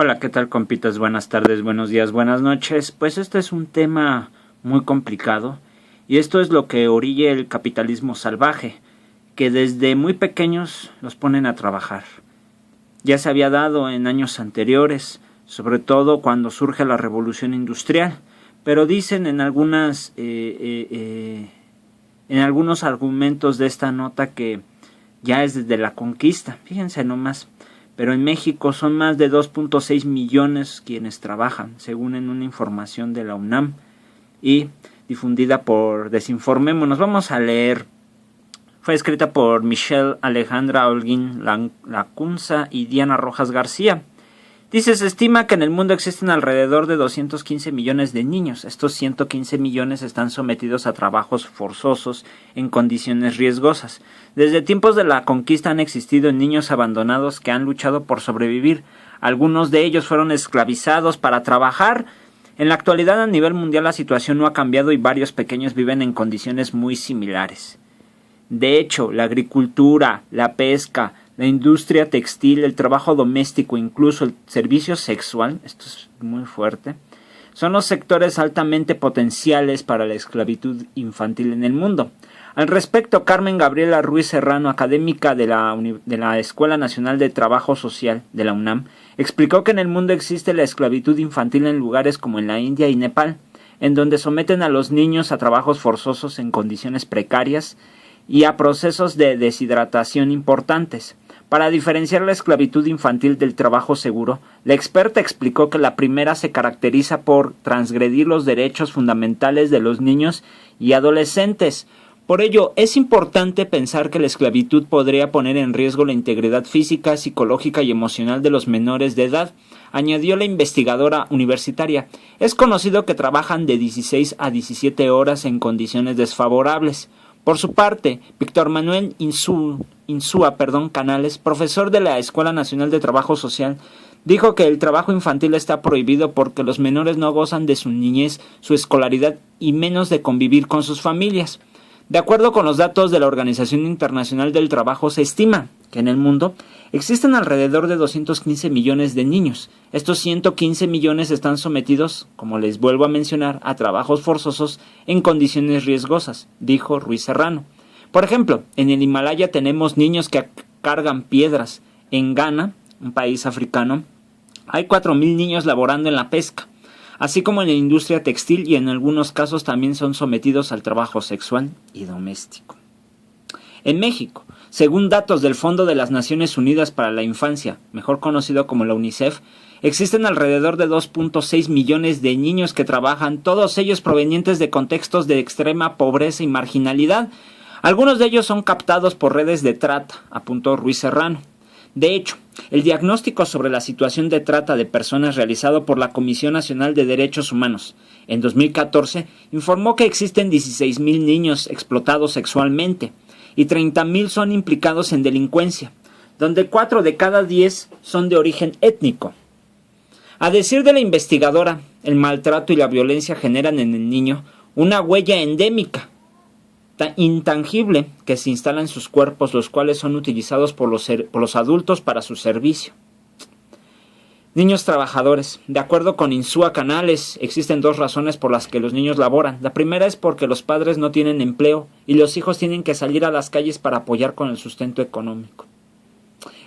Hola, ¿qué tal, compitas? Buenas tardes, buenos días, buenas noches. Pues este es un tema muy complicado y esto es lo que orilla el capitalismo salvaje, que desde muy pequeños los ponen a trabajar. Ya se había dado en años anteriores, sobre todo cuando surge la revolución industrial, pero dicen en algunos argumentos de esta nota que ya es desde la conquista. Fíjense nomás. Pero en México son más de 2.6 millones quienes trabajan, según en una información de la UNAM y difundida por Desinformémonos. Vamos a leer. Fue escrita por Michelle Alejandra Holguín Lacunza y Diana Rojas García. Dice, se estima que en el mundo existen alrededor de 215 millones de niños. Estos 115 millones están sometidos a trabajos forzosos en condiciones riesgosas. Desde tiempos de la conquista han existido niños abandonados que han luchado por sobrevivir. Algunos de ellos fueron esclavizados para trabajar. En la actualidad a nivel mundial la situación no ha cambiado y varios pequeños viven en condiciones muy similares. De hecho, la agricultura, la pesca, la industria textil, el trabajo doméstico, incluso el servicio sexual, esto es muy fuerte, son los sectores altamente potenciales para la esclavitud infantil en el mundo. Al respecto, Carmen Gabriela Ruiz Serrano, académica de la Escuela Nacional de Trabajo Social de la UNAM, explicó que en el mundo existe la esclavitud infantil en lugares como en la India y Nepal, en donde someten a los niños a trabajos forzosos en condiciones precarias y a procesos de deshidratación importantes. Para diferenciar la esclavitud infantil del trabajo seguro, la experta explicó que la primera se caracteriza por transgredir los derechos fundamentales de los niños y adolescentes. Por ello, es importante pensar que la esclavitud podría poner en riesgo la integridad física, psicológica y emocional de los menores de edad, añadió la investigadora universitaria. Es conocido que trabajan de 16 a 17 horas en condiciones desfavorables. Por su parte, Víctor Manuel Insúa Canales, profesor de la Escuela Nacional de Trabajo Social, dijo que el trabajo infantil está prohibido porque los menores no gozan de su niñez, su escolaridad y menos de convivir con sus familias. De acuerdo con los datos de la Organización Internacional del Trabajo, se estima que en el mundo existen alrededor de 215 millones de niños. Estos 115 millones están sometidos, como les vuelvo a mencionar, a trabajos forzosos en condiciones riesgosas, dijo Ruiz Serrano. Por ejemplo, en el Himalaya tenemos niños que cargan piedras. En Ghana, un país africano, hay 4.000 niños laborando en la pesca, así como en la industria textil, y en algunos casos también son sometidos al trabajo sexual y doméstico. En México, según datos del Fondo de las Naciones Unidas para la Infancia, mejor conocido como la UNICEF, existen alrededor de 2.6 millones de niños que trabajan, todos ellos provenientes de contextos de extrema pobreza y marginalidad. Algunos de ellos son captados por redes de trata, apuntó Ruiz Serrano. De hecho, el diagnóstico sobre la situación de trata de personas realizado por la Comisión Nacional de Derechos Humanos en 2014 informó que existen 16.000 niños explotados sexualmente y 30.000 son implicados en delincuencia, donde 4 de cada 10 son de origen étnico. A decir de la investigadora, el maltrato y la violencia generan en el niño una huella endémica, intangible, que se instala en sus cuerpos, los cuales son utilizados por los adultos para su servicio. Niños trabajadores. De acuerdo con Insúa Canales, existen 2 razones por las que los niños laboran. La primera es porque los padres no tienen empleo y los hijos tienen que salir a las calles para apoyar con el sustento económico.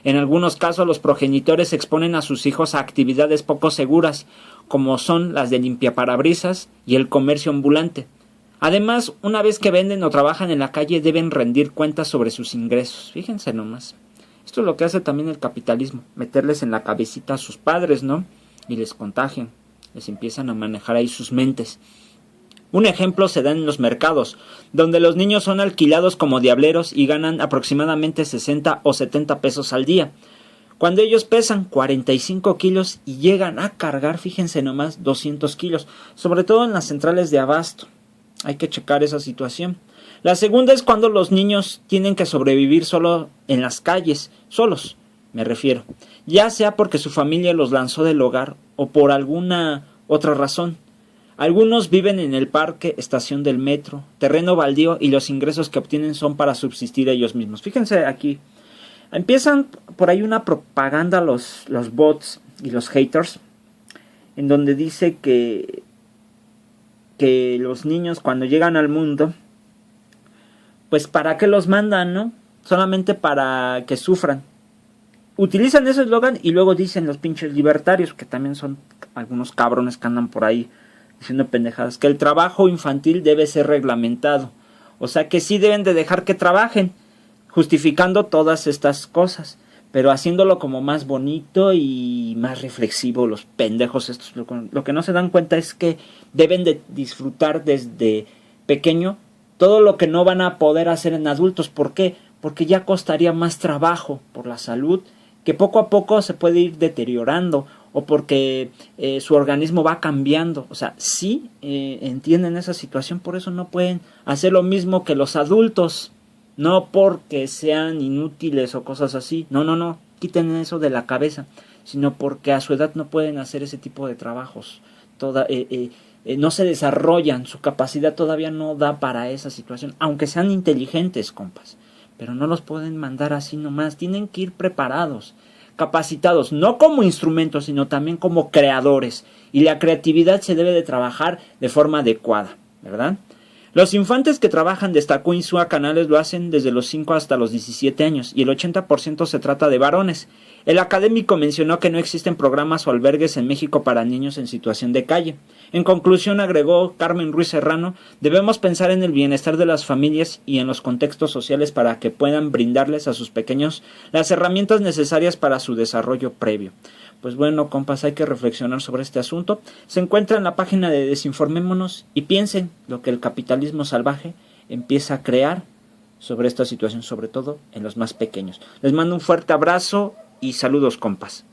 En algunos casos, los progenitores exponen a sus hijos a actividades poco seguras, como son las de limpiaparabrisas y el comercio ambulante. Además, una vez que venden o trabajan en la calle, deben rendir cuentas sobre sus ingresos. Fíjense nomás. Esto es lo que hace también el capitalismo, meterles en la cabecita a sus padres, ¿no? Y les contagian, les empiezan a manejar ahí sus mentes. Un ejemplo se da en los mercados, donde los niños son alquilados como diableros y ganan aproximadamente 60 o 70 pesos al día, cuando ellos pesan 45 kilos y llegan a cargar, fíjense nomás, 200 kilos, sobre todo en las centrales de abasto. Hay que checar esa situación. La segunda es cuando los niños tienen que sobrevivir solo en las calles, solos, me refiero, ya sea porque su familia los lanzó del hogar o por alguna otra razón. Algunos viven en el parque, estación del metro, terreno baldío y los ingresos que obtienen son para subsistir ellos mismos. Fíjense aquí, empiezan por ahí una propaganda los bots y los haters, en donde dice que los niños cuando llegan al mundo, pues ¿para qué los mandan, no? Solamente para que sufran. Utilizan ese eslogan y luego dicen los pinches libertarios, que también son algunos cabrones que andan por ahí diciendo pendejadas, que el trabajo infantil debe ser reglamentado. O sea que sí deben de dejar que trabajen, justificando todas estas cosas, pero haciéndolo como más bonito y más reflexivo. Los pendejos estos lo que no se dan cuenta es que deben de disfrutar desde pequeño todo lo que no van a poder hacer en adultos. ¿Por qué? Porque ya costaría más trabajo por la salud, que poco a poco se puede ir deteriorando, o porque su organismo va cambiando. O sea, sí entienden esa situación, por eso no pueden hacer lo mismo que los adultos. No porque sean inútiles o cosas así. No, quiten eso de la cabeza. Sino porque a su edad no pueden hacer ese tipo de trabajos. No se desarrollan, su capacidad todavía no da para esa situación. Aunque sean inteligentes, compas. Pero no los pueden mandar así nomás. Tienen que ir preparados, capacitados, no como instrumentos, sino también como creadores. Y la creatividad se debe de trabajar de forma adecuada, ¿verdad? Los infantes que trabajan, destacó Insúa Canales, lo hacen desde los 5 hasta los 17 años y el 80% se trata de varones. El académico mencionó que no existen programas o albergues en México para niños en situación de calle. En conclusión, agregó Carmen Ruiz Serrano, debemos pensar en el bienestar de las familias y en los contextos sociales para que puedan brindarles a sus pequeños las herramientas necesarias para su desarrollo previo. Pues bueno, compas, hay que reflexionar sobre este asunto. Se encuentra en la página de Desinformémonos y piensen lo que el capitalismo salvaje empieza a crear sobre esta situación, sobre todo en los más pequeños. Les mando un fuerte abrazo y saludos, compas.